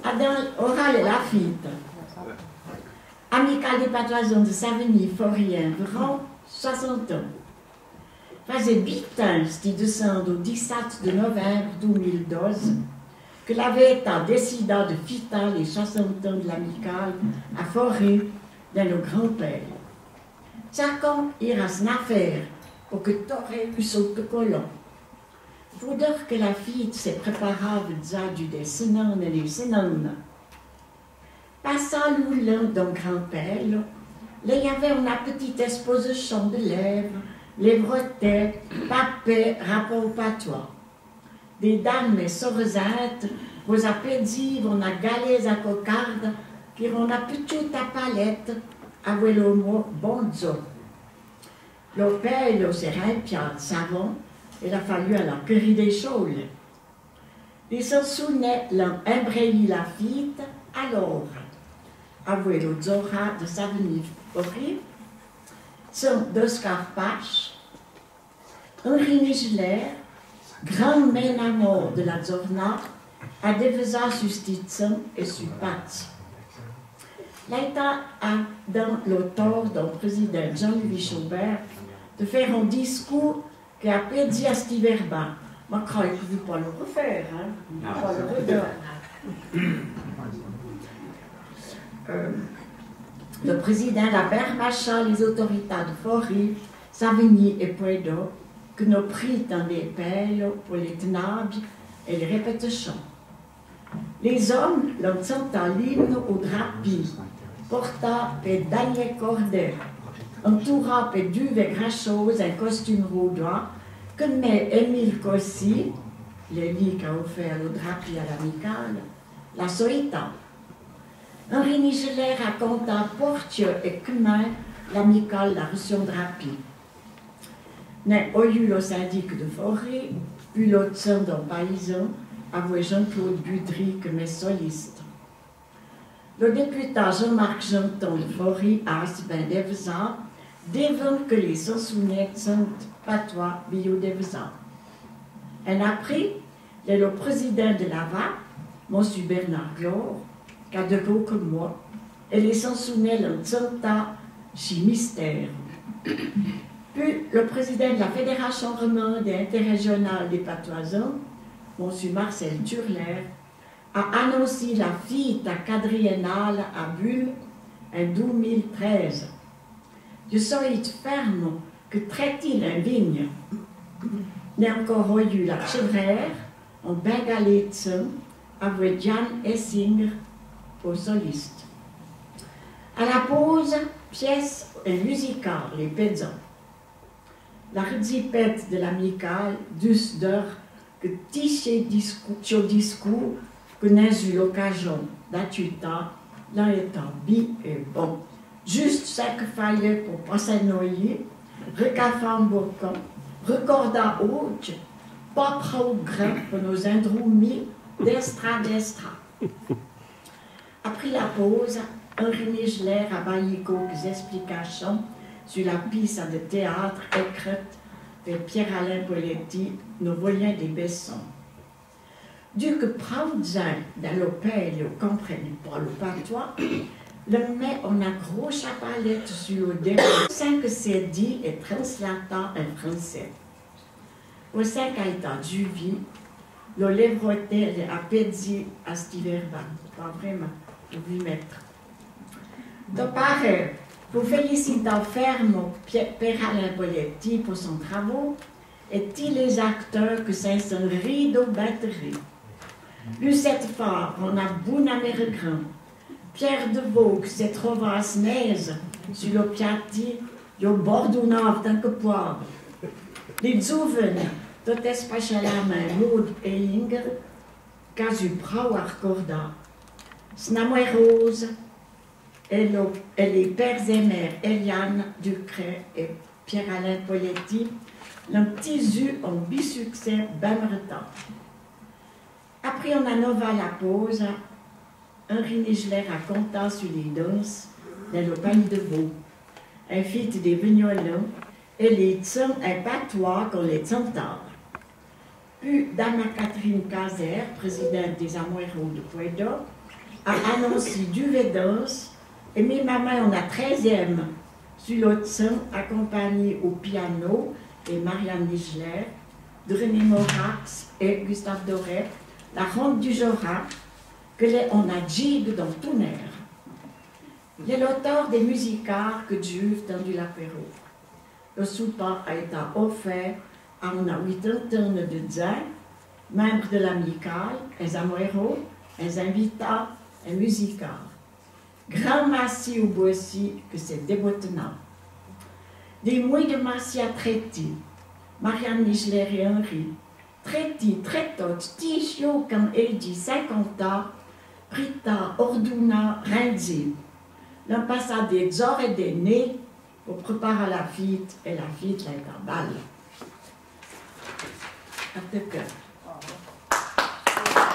Adam oral la fite. Amical des Patoisons de Savigny-Forien, environ 60 ans. Faisait 8 ans, c'était descendu au 17 de novembre 2012, que l'avait été décidé de fêter les 60 ans de l'amicale à Forêt dans le grand-père. Chacun ira une affaire pour que t'aurais eu ce colon. Pour dire que la fête s'est préparée du des semaines et des semaines. Passant l'oulant d'un grand-père, là, il y avait une petite exposition de lèvres, lèvres-têtes, papier, rapport au patois. Des dames et sorzettes, vous avez dit, on a galé à cocarde, puis on a plutôt ta palette, avec le mot bonzo. Le père, s'est rempli de savon, il a fallu à la cueillir des choses. Les sorsonnets l'ont embrayé la fite, alors, avec le Zora de Savigny-Forêt, sont d'Oscar Pache, Henri Nigeler, grand ménamor de la Zorna, a déversé justice et su pati. L'État a, dans l'auteur d'un président Jean-Louis Chaubert, de faire un discours qui a pédi à Stiverba. Moi, je crois que vous ne pouvez pas le refaire, hein? Pas le redire. Le président a bermaché les autorités de Forêt, Savigny et Puedo, que nous prit dans des pelles pour les ténèbres et les répétitions. Les hommes l'ont senté l'hymne au drapi, portant des derniers cordets, entourant des duvet grachose un costume roudois, que met Émile Cossy, le lit qu'a offert le drapi à l'amicale, la soïta. Henri Nigeler raconte à Portieux et Cumin l'amicale la reçu en drapi. N'est eu le syndic de Forêt, puis l'autre son d'un paysan, avoué Jean-Claude Budry comme soliste. Le député Jean-Marc Janton de Forêt a Asbin Devesa, devant que les Sansounettes sont patois bio-Devesa. Un après, le président de l'AVA, M. Bernard Glore, qui a de gros que moi, et les Sansounettes en Santa chez Mystère. Puis, le président de la Fédération romande et interrégionale des Patoisans, M. Marcel Turler, a annoncé la fête quadriennale à Bulle en 2013. Je suis ferme que traite-t-il un vigne. N'a encore eu la chevrère en bengalais avec Jan Essinger au soliste. À la pause, pièce et musicale, les paysans. La redipette de l'amicale, dus d'heure, que tiché discours, que n'a eu l'occasion d'attuta, l'un étant bi et bon. Juste ce qu'il fallait pour passer noyer, recafant bocon, recorda haute, pas trop grand pour nos indroumis, d'estra. Après la pause, Henri Nigeler a baillé quelques explications sur la pièce de théâtre écrite de Pierre-Alain Poletti, Nos voyants des Bessons. Dû que Praudin, dans le pays, ne comprenait pas le patois, le met en a gros chapalette sur le début, sans que c'est dit et translatant en français. Au 5 états du vie, le lèvreté a pédi à Stiverba. Pas vraiment, je vais mettre. De pareil, pour féliciter ferme Pierre-Alain Poletti pour son travail et tous les acteurs que c'est un rideau batterie. Lui, cette fois, on a bon américain. Pierre de Vaux s'est trouvé à Snaise, sur le piatti, au bord du nord d'un poivre. Les souvenirs, tout espace à la main, Maud et Inger, casu prau à recorda. Snamoy Rose, et les pères et mères Eliane Ducret et Pierre-Alain Poletti, l'ont tisu en bisuccès Bamertan. Après, on a nova la pause. Henri Nigeler raconta sur les danses dans le pays de Vaud, un fête des vignolins et les tsons un patois qu'on les tsantard. Puis, Dame Catherine Cazer, présidente des Amoureux de Puedo, a annoncé du Védance et mes mamans on a 13e sur l'autre son, accompagné au piano et Marianne Nischler, de René Morax et Gustave Doré, la ronde du Jorat, que on a jig dans tout l'air. Il est l'auteur des musicards que Dieu a tendu l'apéro. Le souper a été offert à une 80 de zin, membres de l'amicale, les amoureux, les invités, les musicards. Grand merci au Boissy que c'est déboutonnant. Des mouilles de Marcia Tretti, Marianne Nischler et Henri, Tretti, Trettot, Tichio, comme elle dit, 50 ans, Rita, Orduna, Renzi. L'ambassade des or et des nez pour préparer la fête, et la fête est à balle. À te cœur.